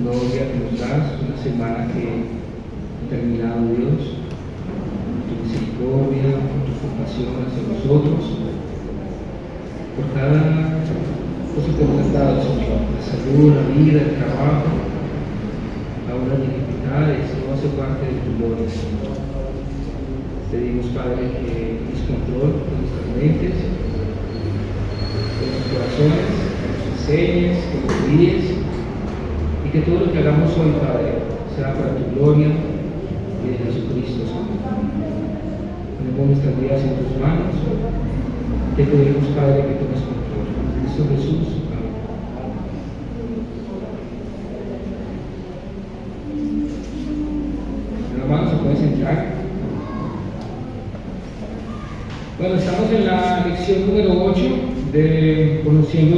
gloria que nos das, una semana que ha terminado, Dios, tu misericordia, tu compasión hacia nosotros, por cada cosa que nos has dado, Señor, la salud, la vida, el trabajo, ahora las dificultades, todo hace parte de tu gloria, Señor. Pedimos, Padre, que des control de nuestras mentes, de nuestros corazones, que nos enseñes, que nos guíes, y que todo lo que hagamos hoy, Padre, sea para tu gloria y de Jesucristo, Señor. Ponemos nuestras vidas en tus manos, te pedimos, Padre, que tomes control. En Cristo Jesús. Amén. Hermanos, ¿se pueden sentar? Bueno, estamos en la lección número 8 de Conociendo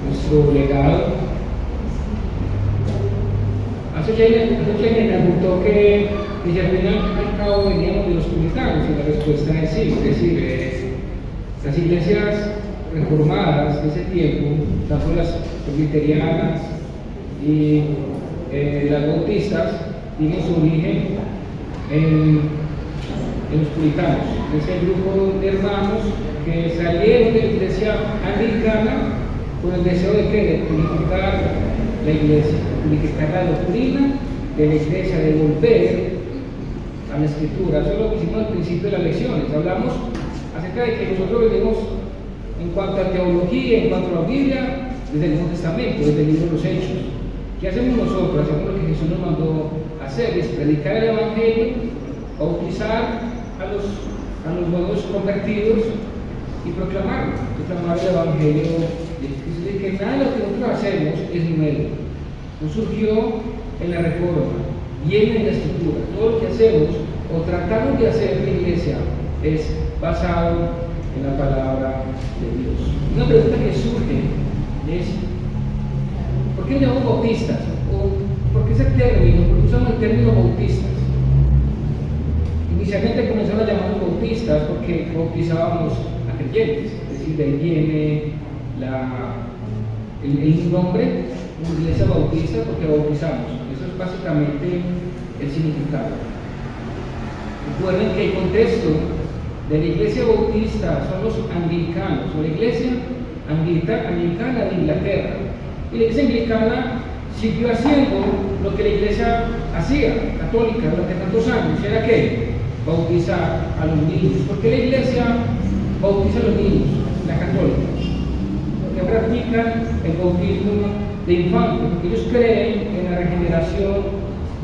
nuestro legado. Hace que me preguntó que si al final al cabo veníamos de los puritanos, y la respuesta es sí. Es decir, las iglesias reformadas de ese tiempo, tanto las presbiterianas y las bautistas, tienen su origen en los puritanos, ese grupo de hermanos que salieron de la iglesia anglicana con el deseo de que de purificar la iglesia, purificar la doctrina de la iglesia, de volver a la escritura. Eso es lo que hicimos al principio de las lecciones. Hablamos acerca de que nosotros venimos en cuanto a teología, en cuanto a la Biblia, desde el Nuevo Testamento, desde el libro de los Hechos. ¿Qué hacemos nosotros? Hacemos lo que Jesús nos mandó hacer, es predicar el Evangelio, bautizar a los nuevos convertidos y proclamar el Evangelio de Cristo. Es decir, que nada de lo que nosotros hacemos es nuevo. No surgió en la Reforma, viene en la Escritura. Todo lo que hacemos o tratamos de hacer en la iglesia es basado en la palabra de Dios. Una pregunta que surge es: ¿por qué nos llamamos bautistas? ¿O por qué ese término? ¿Por qué usamos el término bautistas? Inicialmente comenzaron a llamarnos bautistas porque bautizábamos a creyentes, es decir, de ahí viene el nombre de iglesia bautista, porque bautizamos. Eso es básicamente el significado. Recuerden que el contexto de la iglesia bautista son los anglicanos, o la iglesia anglicana de Inglaterra. Y la iglesia anglicana siguió haciendo lo que la iglesia hacía, católica, durante tantos años. ¿Era qué? Bautizar a los niños. ¿Por qué la iglesia bautiza a los niños, la católica? Porque practican el bautismo de infantes, porque ellos creen en la regeneración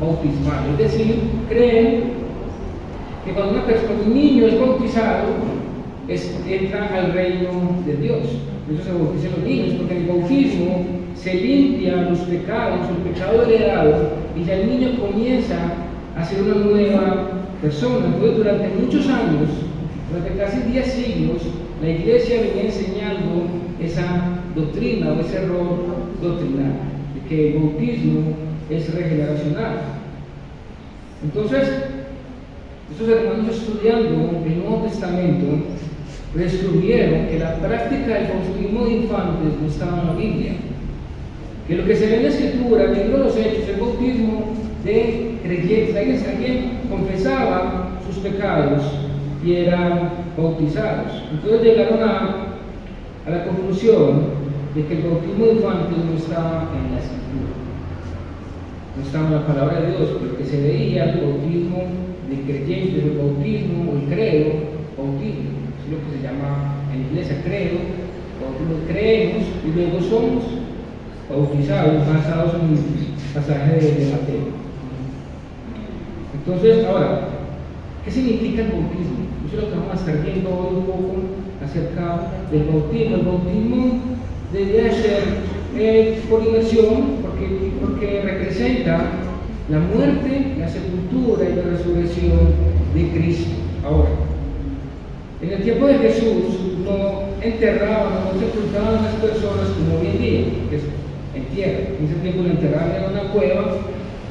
bautismal. Es decir, creen que cuando un niño es bautizado, entra al reino de Dios. Por eso se bautizan los niños, porque en el bautismo se limpian los pecados, el pecado heredado, y ya el niño comienza a ser una nueva persona. Entonces, durante muchos años, durante casi 10 siglos, la iglesia venía enseñando esa doctrina o ese error doctrinal, de que el bautismo es regeneracional. Entonces, estos hermanos estudiando el Nuevo Testamento descubrieron que la práctica del bautismo de infantes no estaba en la Biblia, que lo que se ve en la Escritura, en el libro de los Hechos, el bautismo de creyentes, alguien confesaba sus pecados y eran bautizados. Entonces llegaron a la conclusión de que el bautismo de infantes no estaba en la Escritura, no estaba en la palabra de Dios, pero que se veía el bautismo de creyentes, el bautismo o el credo, bautismo, es lo que se llama en la iglesia credo, bautismo, creemos y luego somos bautizados, basados en el pasaje de Mateo. Entonces, ahora, ¿qué significa el bautismo? Eso es lo que vamos a estar viendo hoy un poco acerca del bautismo. El bautismo debería ser por inmersión, porque representa la muerte, la sepultura y la resurrección de Cristo. Ahora, en el tiempo de Jesús no enterraban, no sepultaban a las personas como hoy en día, que es en tierra. En ese tiempo lo enterraban en una cueva.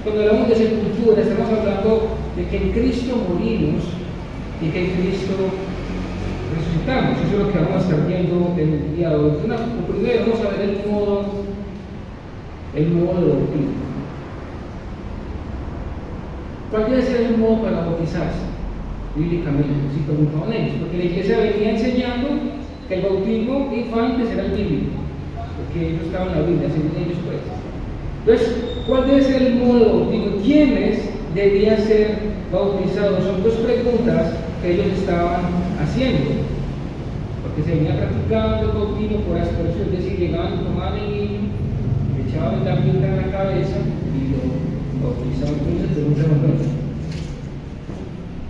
Cuando hablamos de sepultura, estamos hablando de que en Cristo morimos y que en Cristo resucitamos. Eso es lo que vamos a estar viendo en el día de hoy. Primero vamos a ver el modo el modo de bautismo. ¿Cuál debe ser el modo para bautizarse? Bíblicamente, si preguntaban ellos, porque la iglesia venía enseñando que el bautismo de infantes era el bíblico, porque ellos estaban en la Biblia, según ellos pues. Entonces, ¿cuál debe ser el modo de bautismo? ¿Quiénes debían ser bautizados? Son dos preguntas que ellos estaban haciendo, porque se venía practicando el bautismo por aspersión, es decir, llegaban, tomaban el niño, le echaban la pinta en la cabeza y lo bautizaban. Entonces se preguntan, bueno,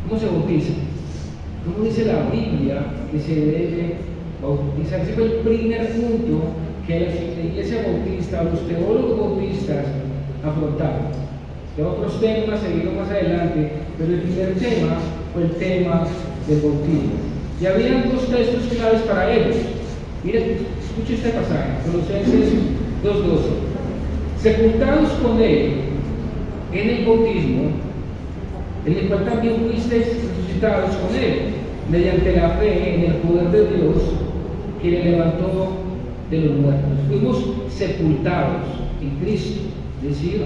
¿cómo se bautiza? ¿Cómo dice la Biblia que se debe bautizar? Ese fue el primer punto que la iglesia bautista, los teólogos bautistas afrontaron. De otros temas se vieron más adelante, pero el primer tema fue el tema del bautismo. Y habían dos textos claves para ellos. Miren, escuche este pasaje, Colosenses 2:12. Sepultados con él en el bautismo, en el cual también fuisteis resucitados con él, mediante la fe en el poder de Dios que le levantó de los muertos. Fuimos sepultados en Cristo, es decir,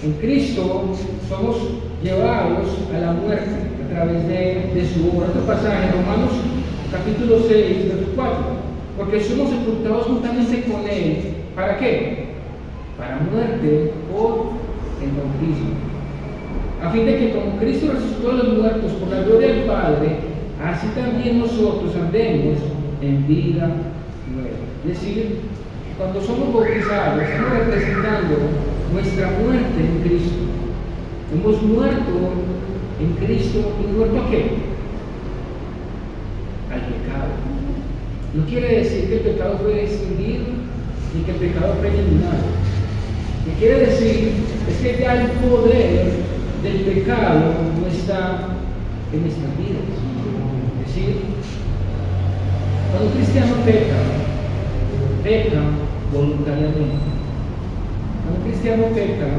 en Cristo somos llevados a la muerte a través de su obra. Otro pasaje, Romanos capítulo 6, verso 4, porque somos sepultados juntamente con él, ¿para qué? Para muerte por el bautismo, a fin de que como Cristo resucitó a los muertos por la gloria del Padre, así también nosotros andemos en vida nueva. Es decir, que cuando somos bautizados, estamos representando nuestra muerte en Cristo. Hemos muerto en Cristo. ¿Y muerto a qué? Al pecado. No quiere decir que el pecado fue extinguido, ni que el pecado fue eliminado. Lo que quiere decir es que ya el poder del pecado no está en nuestras vidas. Es decir, cuando un cristiano peca voluntariamente. Cuando un cristiano peca,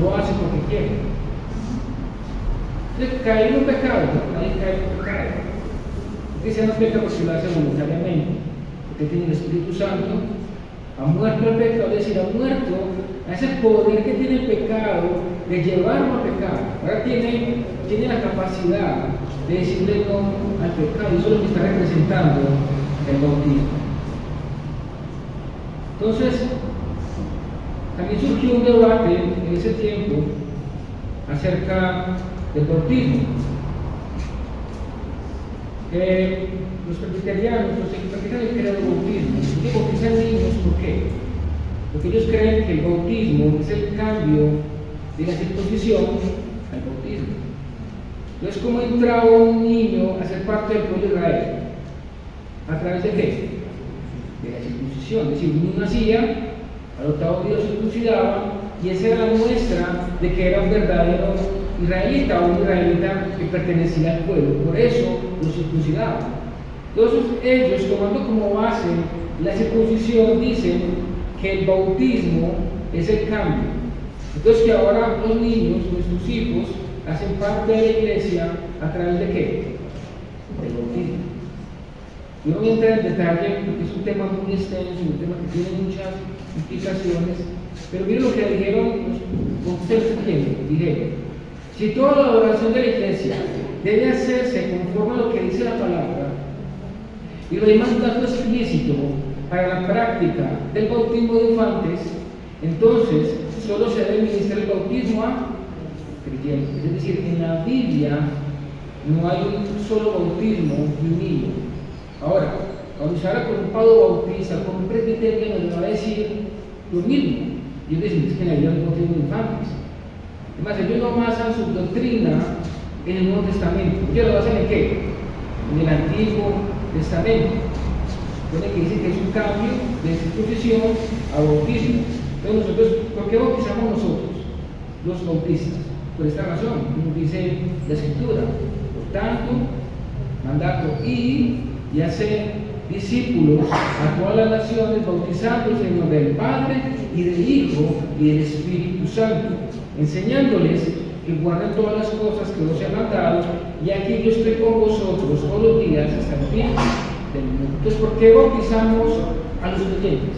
lo hace porque quiere. Entonces, caer en un pecado, nadie cae en un pecado. Un cristiano peca porque lo hace voluntariamente, porque tiene el Espíritu Santo, ha muerto el pecado, es decir, ha muerto a ese poder que tiene el pecado de llevarlo a pecar. Ahora tiene la capacidad de decirle no al pecado, y eso es lo que está representando el bautismo. Entonces, también surgió un debate en ese tiempo acerca del bautismo. Los presbiterianos, los que practican el credo del bautismo, que bautizan niños, ¿por qué? Porque ellos creen que el bautismo es el cambio de la circuncisión al bautismo. Entonces, ¿cómo entraba un niño a ser parte del pueblo de Israel? ¿A través de qué? De la circuncisión. Es decir, un niño nacía, al octavo día lo circuncidaba, y esa era la muestra de que era un verdadero israelita o un israelita que pertenecía al pueblo. Por eso lo circuncidaban. Entonces, ellos, tomando como base la circuncisión, dicen que el bautismo es el cambio. Entonces, que ahora los niños, nuestros hijos, hacen parte de la iglesia a través de qué? Del bautismo. Yo no voy a entrar en detalle porque es un tema muy extenso, un tema que tiene muchas implicaciones, pero miren lo que dijeron con ustedes tiempo. Dijeron: si toda la adoración de la iglesia debe hacerse conforme a lo que dice la palabra, y lo demás dato explícito para la práctica del bautismo de infantes, entonces solo se debe ministrar el bautismo a creyentes. Es decir, en la Biblia no hay un solo bautismo de un niño. Ahora, cuando se habla con un padre bautista, con un presbiteriano, le va a decir lo mismo. Y ellos dicen: es que en la Biblia no hay bautismo de infantes. Además, ellos no basan su doctrina en el Nuevo Testamento. ¿Ellos lo basan en qué? En el Antiguo Testamento. Supone que dice que es un cambio de circuncisión a bautismo. Entonces, nosotros, ¿por qué bautizamos nosotros, los bautistas? Por esta razón, como dice la Escritura. Por tanto, mandato: y hacer discípulos a todas las naciones, bautizándolos en el nombre del Padre y del Hijo y del Espíritu Santo, enseñándoles que guarden todas las cosas que os he mandado, y aquí yo estoy con vosotros todos los días hasta el fin del mundo. Entonces, ¿por qué bautizamos a los creyentes?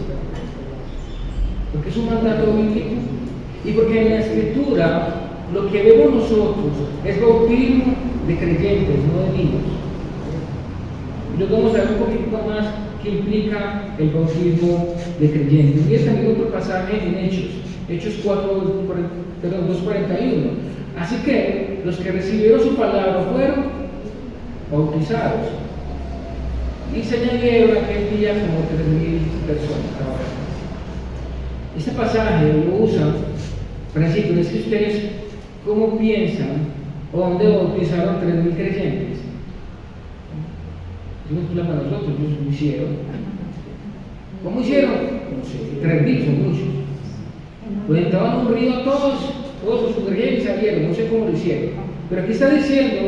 porque es un mandato bíblico y porque en la Escritura lo que vemos nosotros es bautismo de creyentes, no de niños. Y luego vamos a ver un poquito más qué implica el bautismo de creyentes. Y también otro pasaje en Hechos 2:41. Así que los que recibieron su palabra fueron bautizados. Y se añadieron aquel día como 3,000 personas. Ahora, este pasaje lo usan para decirles que ustedes, ¿cómo piensan o dónde bautizaron 3,000 creyentes? No es problema de nosotros, ellos lo hicieron. ¿Cómo hicieron? No sé, 3,000 son muchos. Pues entraban a un río todos los creyentes salieron, no sé cómo lo hicieron. Pero aquí está diciendo,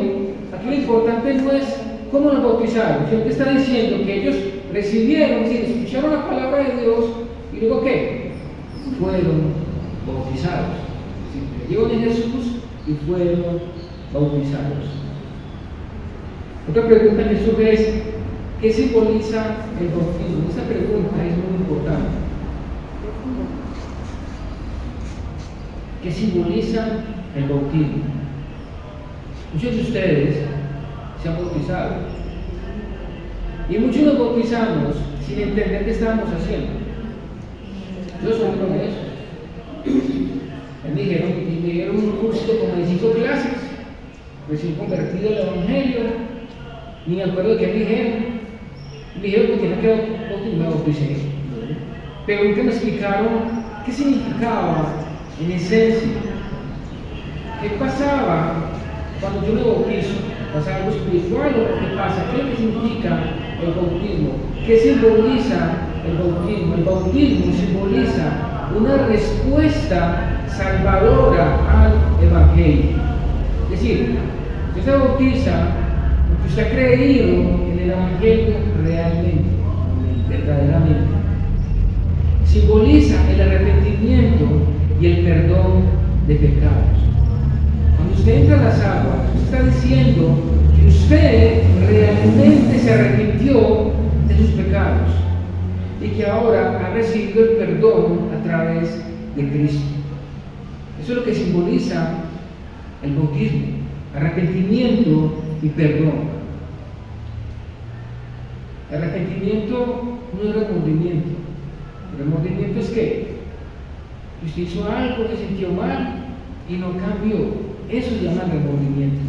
aquí lo importante no es cómo los bautizaron, sino que está diciendo que ellos recibieron, sí, escucharon la palabra de Dios y luego ¿qué? Fueron bautizados. Creyeron en Jesús y fueron bautizados. Otra pregunta que surge es, ¿qué simboliza el bautismo? Esa pregunta es muy importante. ¿Qué simboliza el bautismo? Muchos de ustedes se han bautizado y muchos nos bautizamos sin entender qué estábamos haciendo. Yo soy uno de esos. Me dijeron un curso como de 5 clases, recién convertido al Evangelio, ni me acuerdo de qué me dijeron. Me dijeron que tenía que bautismo, me bauticé. Pero nunca me explicaron qué significaba en esencia. ¿Qué pasaba cuando yo me bautizo? ¿Pasa algo espiritual o qué pasa? ¿Qué es lo que significa el bautismo? ¿Qué simboliza el bautismo? El bautismo simboliza una respuesta salvadora al Evangelio. Es decir, usted se bautiza porque usted ha creído en el Evangelio realmente, verdaderamente. Simboliza el arrepentimiento y el perdón de pecados. Cuando usted entra a las aguas, usted está diciendo que usted realmente se arrepintió de sus pecados y que ahora ha recibido el perdón a través de Cristo. Eso es lo que simboliza el bautismo, arrepentimiento y perdón. Arrepentimiento no es remordimiento. El remordimiento es que usted hizo algo, se sintió mal y no cambió. Eso se llama remordimiento.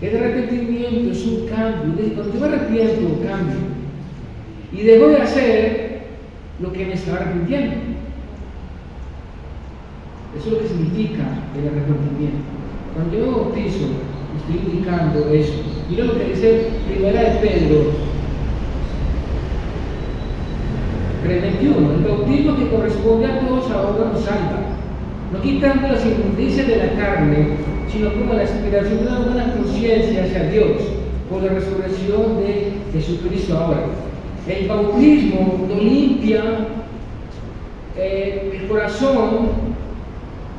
El arrepentimiento es un cambio. Cuando yo me arrepiento, cambio. Y dejo de hacer lo que me estaba arrepintiendo. Eso es lo que significa el arrepentimiento. Cuando yo me bautizo, estoy indicando eso. Mira lo que dice Primera de Pedro 3:21. El bautismo que corresponde a todos ahora nos salva, no quitando las inmundicias de la carne, sino como la aspiración de una buena conciencia hacia Dios por la resurrección de Jesucristo. Ahora, el bautismo nos limpia el corazón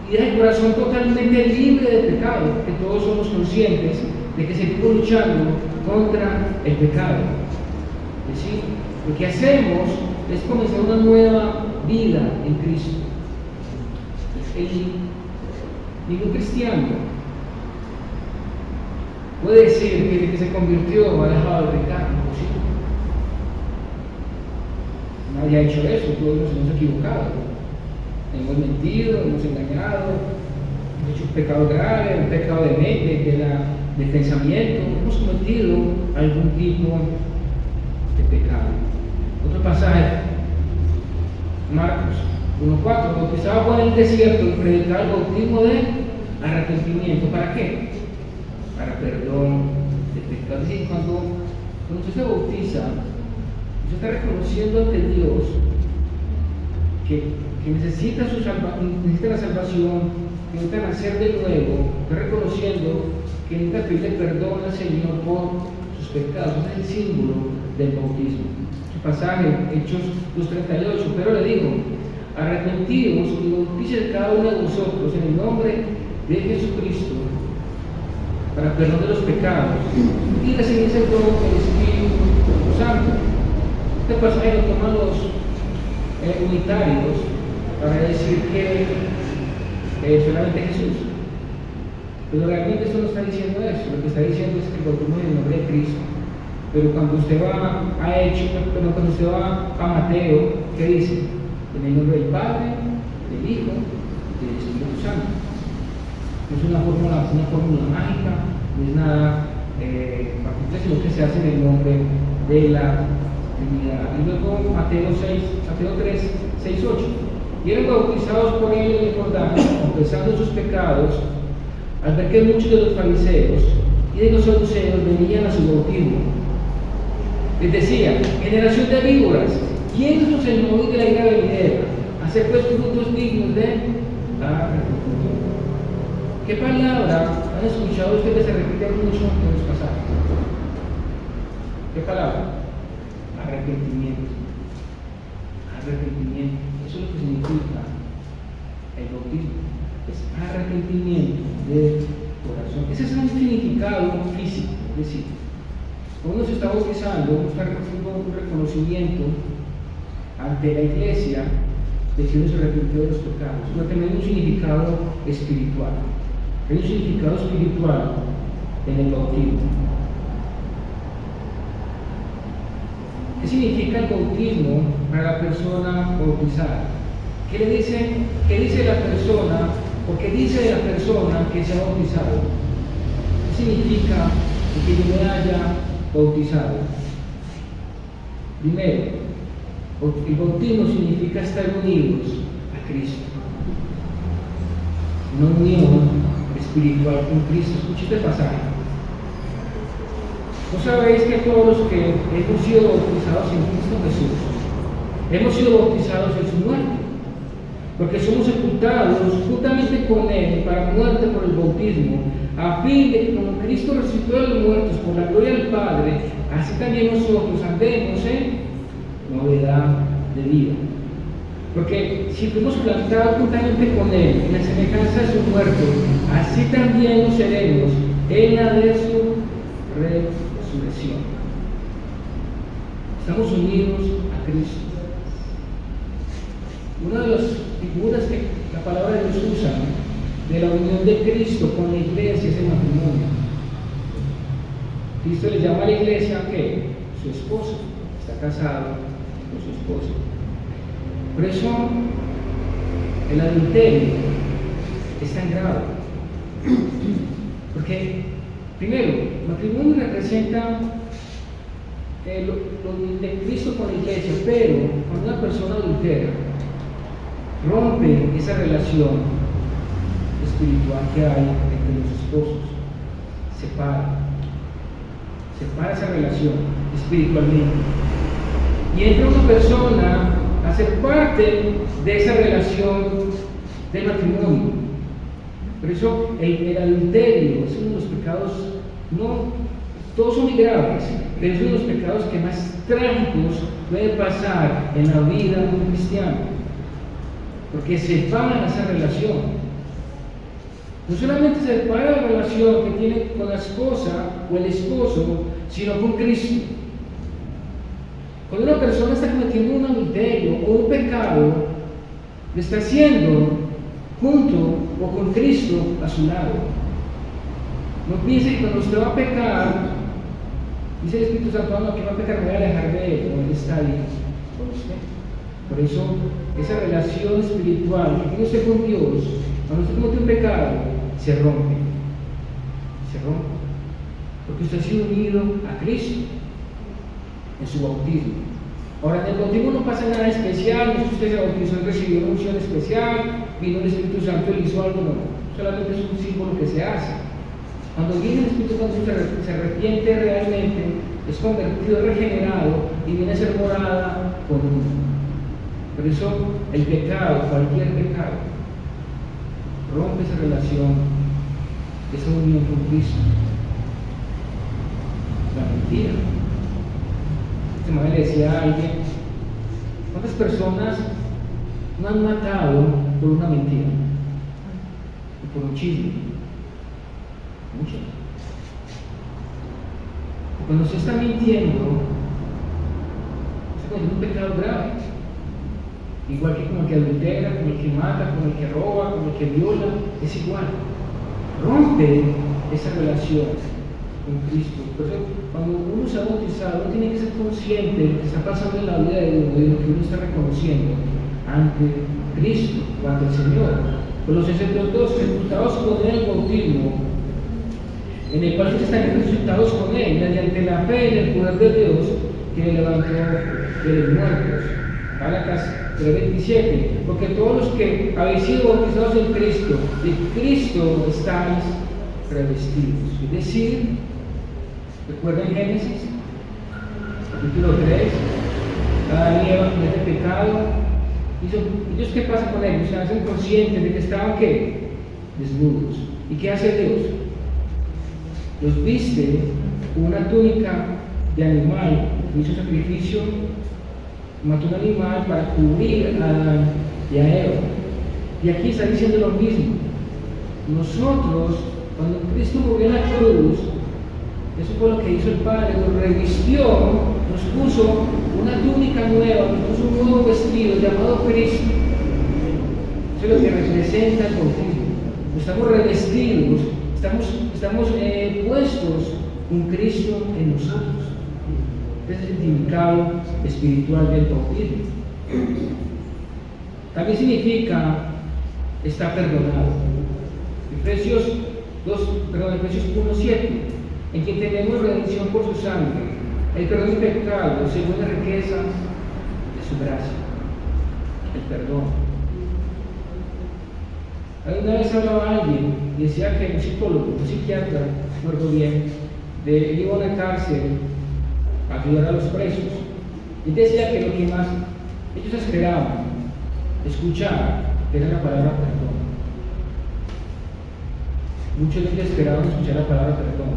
y deja el corazón totalmente libre de pecado, que todos somos conscientes de que seguimos luchando contra el pecado. Es decir, lo que hacemos es comenzar una nueva vida en Cristo. Ningún cristiano puede decir que desde que se convirtió ha dejado de pecar. ¿Sí? Nadie ha hecho eso, todos nos hemos equivocado. Hemos mentido, hemos engañado, hemos hecho un pecado grave, un pecado de pensamiento, hemos cometido algún tipo de pecado. Otro pasaje, Marcos 1:4, bautizaba Juan en el desierto y predicaba el bautismo de arrepentimiento. ¿Para qué? Para perdón de pecados. Es decir, cuando usted se bautiza, usted está reconociendo ante Dios que necesita la salvación, que necesita nacer de nuevo. Está reconociendo que necesita pedirle perdón al Señor por sus pecados. Es el símbolo del bautismo. Su pasaje, Hechos 2:38, pero le digo, arrepentidos y bauticen cada uno de vosotros en el nombre de Jesucristo para perdón de los pecados y recibirse el don del Espíritu Santo. Este pasaje lo toman los unitarios para decir que solamente Jesús. Pero realmente esto no está diciendo eso. Lo que está diciendo es que el bautismo en el nombre de Cristo. Pero cuando usted va cuando usted va a Mateo, ¿qué dice? En el nombre del Padre, del Hijo y del Espíritu Santo. No es una fórmula mágica, no es nada particular, sino que se hace en el nombre de la Trinidad. Y luego Mateo 3, 6, 8. Y eran bautizados por él en el Jordán, confesando sus pecados, al ver que muchos de los fariseos y de los saduceos venían a su bautismo. Les decía: generación de víboras, ¿quién os enseñó de la ira venidera? Hacer pues frutos dignos de la reputación. ¿Qué palabra han escuchado ustedes que se repite mucho en los pasajes? ¿Qué palabra? Arrepentimiento. Arrepentimiento. Eso es lo que significa el bautismo. Es arrepentimiento de corazón. Ese es un significado físico. Es decir, cuando uno se está bautizando, uno está haciendo un reconocimiento ante la iglesia de que uno se arrepintió de los pecados. Pero también hay un significado espiritual. Hay un significado espiritual en el bautismo. ¿Qué significa el bautismo para la persona bautizada? ¿Qué dice la persona, o qué dice de la persona que se ha bautizado? ¿Qué significa que yo me haya bautizado? Primero, el bautismo significa estar unidos a Cristo. Una unión espiritual con Cristo. Escuche este pasaje. ¿No sabéis que todos los que hemos sido bautizados en Cristo Jesús, hemos sido bautizados en su muerte? Porque somos sepultados juntamente con Él para muerte por el bautismo, a fin de que como Cristo resucitó de los muertos por la gloria del Padre, así también nosotros andemos en novedad de vida. Porque si fuimos plantados juntamente con Él en la semejanza de su muerte, así también nos seremos en la de su resurrección. Estamos unidos a Cristo. Una de las figuras que la palabra de Dios usa de la unión de Cristo con la iglesia es el matrimonio. Cristo le llama a la iglesia ¿qué? Su esposo. Está casado con su esposa. Por eso el adulterio es tan grave. Porque, primero, el matrimonio representa lo de Cristo con la iglesia, pero cuando una persona adultera rompe esa relación espiritual que hay entre los esposos, separa esa relación espiritualmente, y entra una persona a ser parte de esa relación del matrimonio. Por eso el adulterio es uno de los pecados, no todos son muy graves, pero es uno de los pecados que más trágicos puede pasar en la vida de un cristiano, porque separa esa relación. No solamente separa la relación que tiene con la esposa o el esposo, sino con Cristo. Cuando una persona está cometiendo un adulterio o un pecado, lo está haciendo junto o con Cristo a su lado. No piense que cuando usted va a pecar, dice el Espíritu Santo: no, que va a pecar, me voy a alejar de él, o él está ahí con usted. Por eso, esa relación espiritual que tiene usted con Dios, cuando usted comete un pecado, se rompe. Porque usted ha sido unido a Cristo en su bautismo. Ahora, en el bautismo no pasa nada especial, no es que usted se bautizó y recibió una unción especial, vino el Espíritu Santo y le hizo algo, no. Solamente es un símbolo que se hace. Cuando viene el Espíritu Santo se arrepiente realmente, es convertido, regenerado y viene a ser morada con uno. Por eso el pecado, cualquier pecado, rompe esa relación, esa unión con Cristo. La mentira. Esta mañana le decía a alguien: ¿cuántas personas no han matado por una mentira? Y por un chisme. Muchas. Cuando se está mintiendo, se comete un pecado grave. igual que como el que adultera, como el que mata, como el que roba, como el que viola, es igual. Rompe esa relación con Cristo. Por eso, cuando uno se ha bautizado, uno tiene que ser consciente de lo que está pasando en la vida de uno, de lo que uno está reconociendo ante Cristo o ante el Señor. Colosenses 2:2, sepultados con Él en el bautismo, en el cual están resucitados con Él, mediante la fe en el poder de Dios que le levantó de los muertos. Gálatas 3:27, porque todos los que habéis sido bautizados en Cristo, de Cristo estáis revestidos. Es decir, recuerden Génesis, capítulo 3, Adán y Eva cometen pecado. ¿Ellos qué pasa con ellos? Se hacen conscientes de que estaban ¿qué? Desnudos. ¿Y qué hace Dios? Los viste con una túnica de animal, hizo sacrificio, mató un animal para cubrir a Adán y a Eva. Y aquí está diciendo lo mismo. Nosotros, cuando Cristo murió en la cruz, eso fue lo que hizo el Padre, nos revistió, nos puso una túnica nueva, nos puso un nuevo vestido llamado Cristo. Eso es lo que representa el bautismo. Estamos revestidos, estamos puestos con Cristo en nosotros. Este es el significado espiritual del bautismo. También significa está perdonado. Efesios 1:7, en quien tenemos redención por su sangre, el perdón de pecados según la riqueza de su gracia. El perdón. Una vez hablaba alguien y decía que un psicólogo, un psiquiatra, no recuerdo bien, él iba a una cárcel a ayudar a los presos. Y decía que lo que más ellos esperaban escuchar era la palabra perdón. Muchos de ellos esperaban escuchar la palabra perdón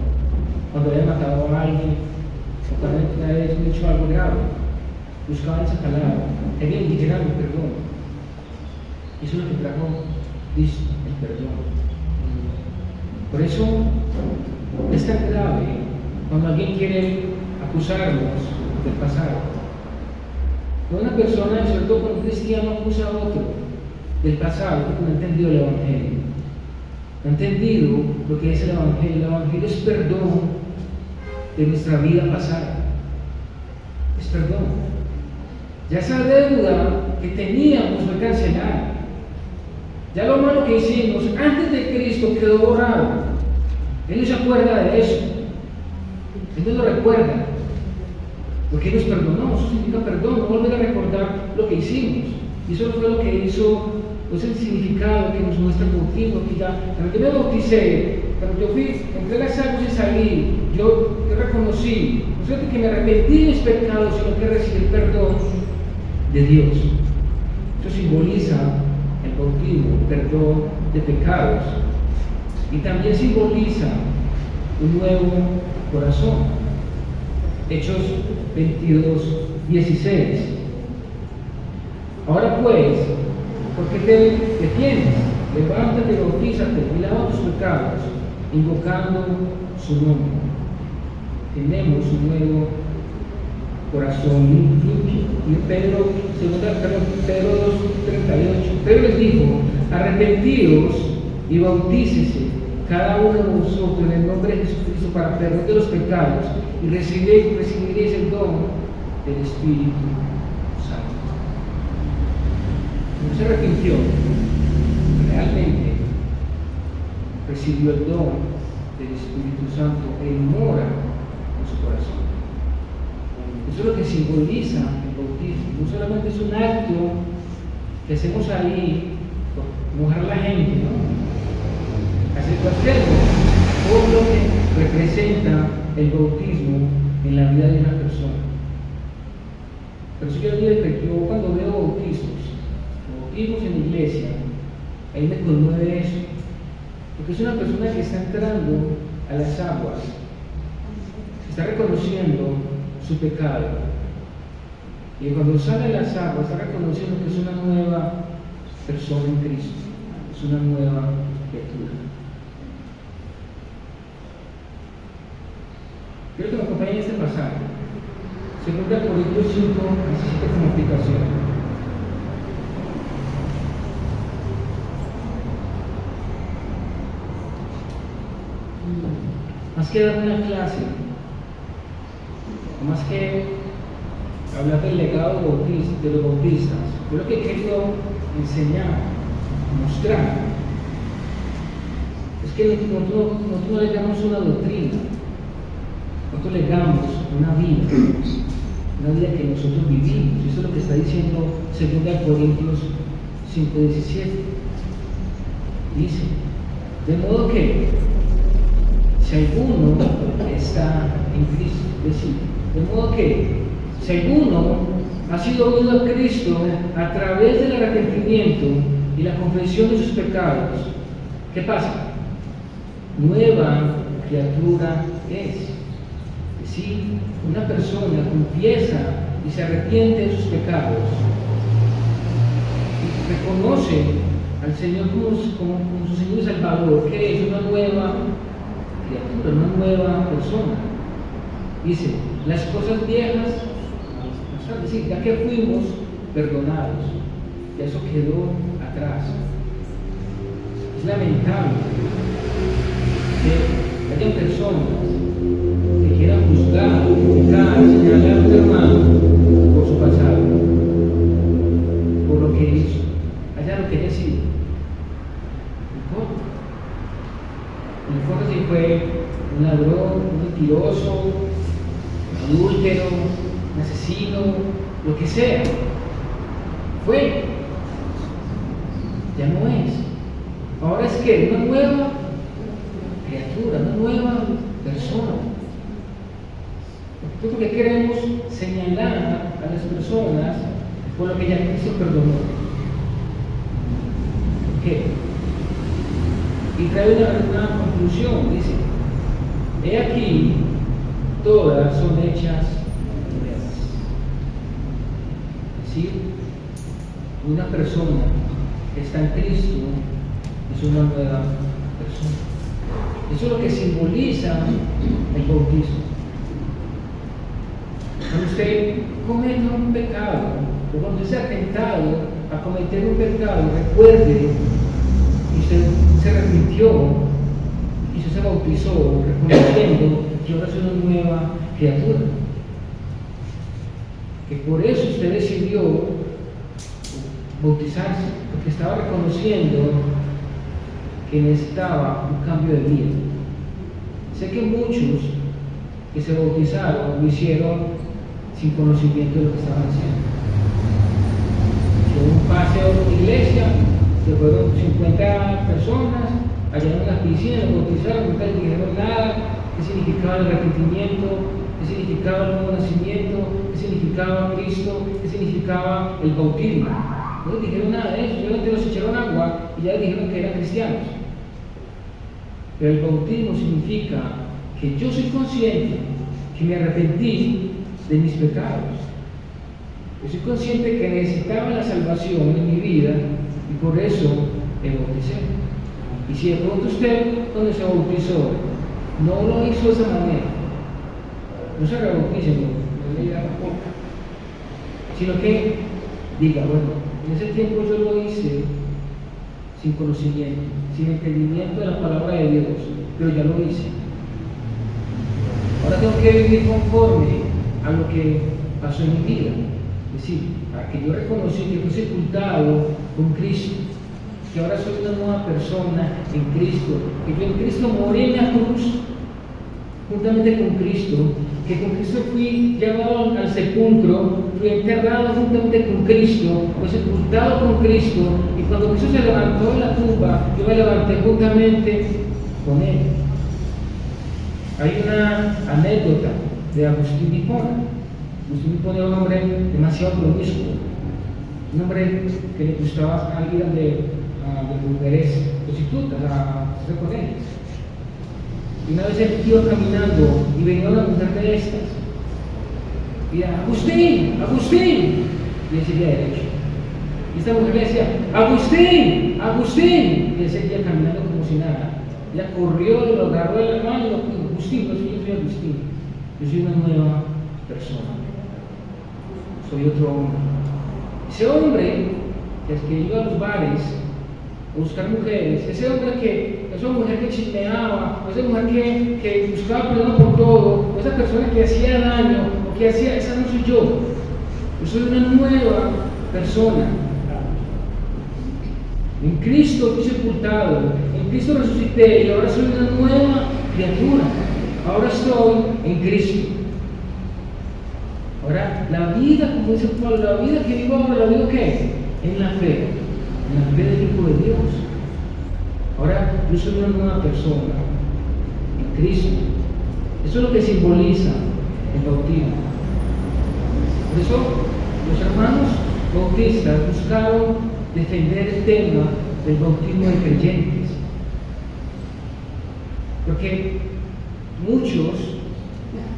cuando habían matado a alguien o cuando habían hecho algo grave. Buscaban esa palabra, querían llegar al perdón. Eso es lo que trajo Cristo, el perdón. Por eso es tan grave cuando alguien quiere acusarnos del pasado. Cuando una persona, sobre todo cuando un cristiano, acusa a otro del pasado porque no ha entendido el Evangelio. No ha entendido lo que es el Evangelio. El Evangelio es perdón de nuestra vida pasada. Es perdón. Ya esa deuda que teníamos fue cancelada. Ya lo malo que hicimos antes de Cristo quedó borrado. Él no se acuerda de eso. Él no lo recuerda. Porque Él nos perdonó. Eso significa perdón. No volver a recordar lo que hicimos. Y eso fue lo que hizo, pues el significado que nos muestra el bautismo. Cuando yo me bauticé, cuando yo entré a las aguas y salí, yo reconocí, no solamente que me arrepentí de mis pecados, sino que recibí el perdón de Dios. Eso simboliza el bautismo, el perdón de pecados. Y también simboliza un nuevo corazón. Hechos 22:16. Ahora pues, ¿por qué te detienes? Levántate, bautízate y lava tus pecados, invocando su nombre. Tenemos un nuevo corazón limpio. Y Pedro 2:38, Pedro les dijo: arrepentíos y bautícese cada uno de vosotros en el nombre de Jesucristo para perdón de los pecados y recibiréis el don del Espíritu Santo. No se arrepintió, realmente recibió el don del Espíritu Santo. Él mora en su corazón. Eso es lo que simboliza el bautismo. No solamente es un acto que hacemos ahí por mojar la gente, ¿no? Hacer cualquier cosa. Todo lo que representa el bautismo en la vida de una persona. Por eso yo digo que yo cuando veo bautismos en la iglesia, ahí me conmueve eso. Porque es una persona que está entrando a las aguas, está reconociendo su pecado. Y cuando sale de las aguas, está reconociendo que es una nueva persona en Cristo, es una nueva criatura. Quiero que me acompañen en este pasaje. 2 Corintios 5:17 como aplicación. más que dar una clase, más que hablar del legado de los bautistas, yo lo que he querido enseñar, mostrar, es que nosotros no legamos una doctrina, nosotros legamos una vida que nosotros vivimos. Eso es lo que está diciendo 2 Corintios 5:17. Dice, de modo que si alguno está en Cristo, es decir, de modo que si alguno ha sido unido a Cristo a través del arrepentimiento y la confesión de sus pecados, ¿qué pasa? Nueva criatura es. Si una persona confiesa y se arrepiente de sus pecados y reconoce al Señor como su Señor y Salvador, que es una nueva criatura, una nueva persona, dice, las cosas viejas, es decir, ya que fuimos perdonados, ya eso quedó atrás. Es lamentable que haya personas que quieran juzgar, señalar a un hermano por su pasado, por lo que hizo, allá lo que haya sido. No importa si fue un ladrón, un mentiroso, un adúltero, un asesino, lo que sea. Fue, ya no es. Ahora es que una nueva criatura, una nueva persona. Nosotros lo que queremos señalar a las personas por lo que ya Cristo perdonó. ¿Por qué? Y trae una conclusión, dice, he aquí, todas son hechas nuevas. Es decir, una persona que está en Cristo es una nueva persona. Eso es lo que simboliza el bautismo. Cuando usted cometa un pecado, o cuando usted sea tentado a cometer un pecado, recuerde que usted se arrepintió y usted se bautizó, reconociendo que ahora es una nueva criatura. Que por eso usted decidió bautizarse, porque estaba reconociendo que necesitaba un cambio de vida. Sé que muchos que se bautizaron lo hicieron sin conocimiento de lo que estaban haciendo. Fue un paseo de iglesia, que fueron 50 personas, allá en la piscina, los bautizaron, nunca les dijeron nada, qué significaba el arrepentimiento, qué significaba el nuevo nacimiento, qué significaba Cristo, qué significaba el bautismo. No les dijeron nada de eso, solamente los echaron agua y ya les dijeron que eran cristianos. Pero el bautismo significa que yo soy consciente que me arrepentí de mis pecados. Yo soy consciente que necesitaba la salvación en mi vida y por eso me bauticé. Y si de pronto usted, cuando se bautizó, no lo hizo de esa manera, no se rebautice, no le diga tampoco, sino que diga, bueno, en ese tiempo yo lo hice sin conocimiento, sin entendimiento de la palabra de Dios, pero ya lo hice. Ahora tengo que vivir conforme a lo que pasó en mi vida. Es decir, a que yo reconocí que fui sepultado con Cristo, que ahora soy una nueva persona en Cristo, que yo en Cristo morí en la cruz juntamente con Cristo, que con Cristo fui llevado al sepulcro, fui enterrado juntamente con Cristo, fui sepultado con Cristo, y cuando Cristo se levantó de la tumba, yo me levanté juntamente con Él. Hay una anécdota de Agustín de Hipona. Agustín de Hipona era un hombre demasiado promiscuo, un hombre que le gustaba salir de mujeres prostitutas a hacer con ellas. Y una vez él iba caminando y venía una mujer de estas. Y decía, Agustín, Agustín. Y él seguía derecho. Y esta mujer le decía, Agustín, Agustín. Y él seguía caminando como si nada. Ella corrió y lo agarró de la mano y dijo, Agustín, no soy yo, soy Agustín. Yo soy una nueva persona. Soy otro hombre. Ese hombre que iba a los bares o buscar mujeres, esa mujer que chismeaba, o esa mujer que buscaba perdón por todo, o esa persona que hacía daño, o que hacía, esa no soy yo. Yo soy una nueva persona. En Cristo fui sepultado, en Cristo resucité y ahora soy una nueva criatura. Ahora estoy en Cristo. Ahora, la vida, como dice Pablo, la vida que vivo ahora, ¿la vivo qué? En la fe del Hijo de Dios. Ahora, yo soy una nueva persona en Cristo. Eso es lo que simboliza el bautismo. Por eso, los hermanos bautistas buscaron defender el tema del bautismo de creyentes. Porque muchos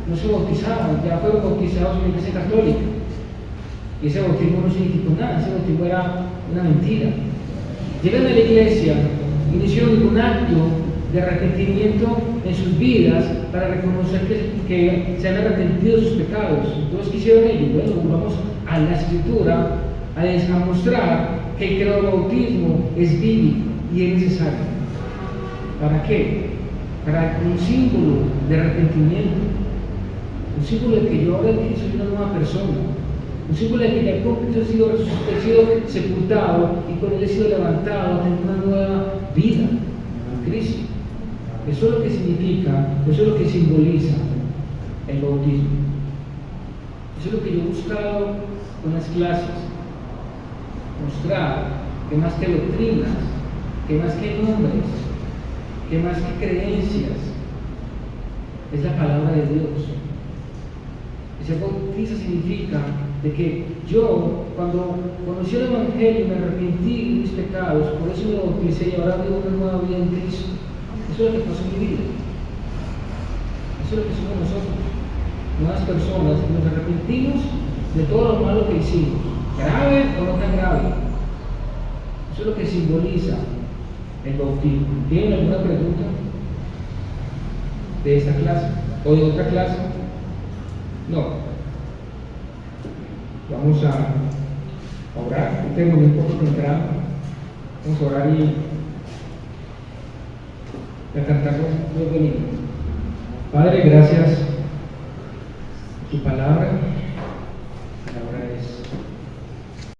no se bautizaban, ya fueron bautizados en la Iglesia Católica. Y ese bautismo no significó nada, ese bautismo era una mentira. Llegan a la iglesia y no hicieron ningún acto de arrepentimiento en sus vidas para reconocer que se han arrepentido de sus pecados. Entonces, ¿qué hicieron ellos? Bueno, vamos a la Escritura a mostrar que el credo del bautismo es bíblico y es necesario. ¿Para qué? Para un símbolo de arrepentimiento, un símbolo de que yo ahora en Cristo soy una nueva persona, un símbolo de que ya con Cristo he sido sepultado y con Él he sido levantado a tener una nueva vida en Cristo. Eso es lo que significa, eso es lo que simboliza el bautismo. Eso es lo que yo he buscado con las clases, mostrar que más que doctrinas, que más que nombres, que más que creencias, es la palabra de Dios. Y ser bautista significa de que yo, cuando conocí el Evangelio, me arrepentí de mis pecados, por eso me bauticé y ahora vivo una nueva vida en Cristo. Eso es lo que pasó en mi vida. Eso es lo que somos nosotros, nuevas personas, que nos arrepentimos de todo lo malo que hicimos, grave o no tan grave. Eso es lo que simboliza el bautismo. ¿Tienen alguna pregunta de esta clase o de otra clase? No. Vamos a orar. Tengo un poco temprano. Vamos a orar y a cantar los domingos. Padre, gracias por tu palabra.